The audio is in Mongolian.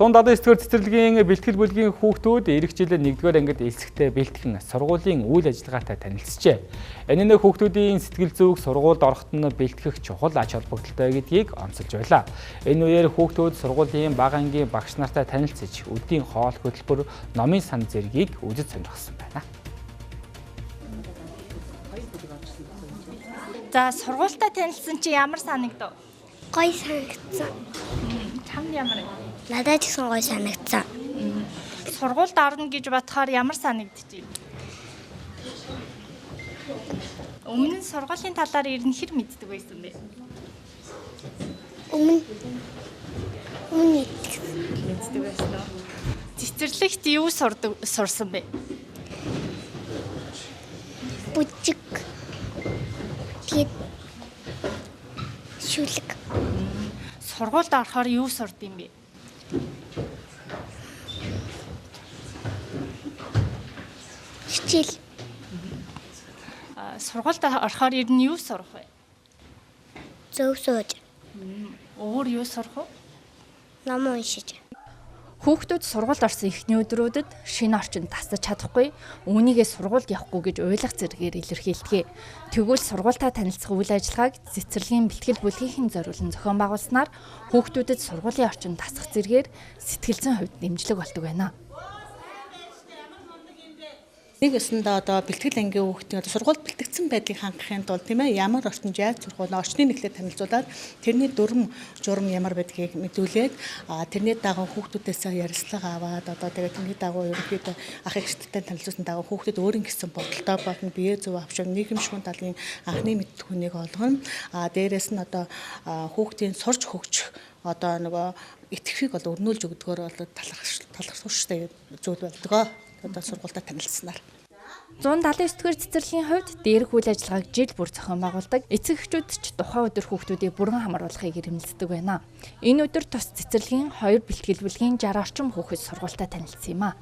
179-р цэцэрлэгийн бэлтгэл бүлгийн хүүхдүүд эх жилийн 1-р ангид элсэгтэй бэлтгэн сургуулийн үйл ажиллагаатай танилцжээ. Энэ нь хүүхдүүдийн сэтгэл зүйг сургуульд ороход нь бэлтгэх чухал ач холбогдолтой гэдгийг онцолж байлаа. Энэ үеэр хүүхдүүд сургуулийн бага ангийн багш нартай танилцж, өдийн хоол хөтөлбөр, номын сан зэргийг үзэж сонирхсон байна. За сургуультай танилцсан чи ямар санагдав? Гоё санагдсан. Чамд ямар? Надад ч гоё санагдсан. Сургуульд орно гэж бодохоор ямар санагдчих? Өмнө нь сургуулийн талаар ер нь хэр мэддэг байсан бэ? Өмнө Мэддэг байсан уу? Цэцэрлэгт юу сурсан бэ? бүжиг. Тэгээд шүлэг. Сургуульд орохоор юу сурд юм бэ? Хичээл. Сургуульд орохоор ер нь юу сурах вэ? Зөв сууж. Өөр юу сурах вэ? Ном уншиж. Хүүхдүүд сургуульд орсон эхний өдрүүдэд шинэ орчинд тасаж чадахгүй, үүнийгээ сургуульд явахгүй гэж уйлах зэрэгээр илэрхийлдэг. Тэгвэл сургуультай танилцах үйл ажиллагааг цэцэрлэгийн бэлтгэл бүлгийн зориулан зохион байгуулснаар хүүхдүүдэд сургуулийн орчинд тасах зэрэгээр сэтгэл зүйн хувьд дэмжлэг болдог байна. Нэг өсөндөө одоо бэлтгэл ангийн хүүхдийн одоо сургуульд бэлтгэгдсэн байдлыг хангахын тулд тийм ээ ямар орчинд яаж сурах вэ? Орчны нэглэлд танилцуулаад тэрний дүрм журам ямар байдгийг мэдүүлээд тэрний дагуу хүүхдүүдээс ярилцлага аваад одоо тэгээд тэрний дагуу ерөнхийдөө ах эгчтэй танилцуулсан дагуу хүүхдүүд өөрийн гэсэн бодолтой болно. Бие зөв авшиг нийгэмшгүүн талын анхны мэдхүүнийг олгоно. Дээрээс нь одоо хүүхдийн сурч хөгжих одоо нөгөө итгэхийг бол өрнүүлж өгдөгөөр бол талархштай зүйл болдгоо. Одоо сургуультай танилцсанаар 179-р цэцэрлэгийн хувьд дээрх үйл ажиллагааг жил бүр зохион байгуулдаг. Эцэг эхчүүд ч тухайн өдөр хүүхдүүдийг бүрэн хамруулахыг эрмэлздэг байна. Энэ өдөр тус цэцэрлэгийн 2 бэлтгэл бүлгийн 60 орчим хүүхэд сургуультай танилцсан юм а.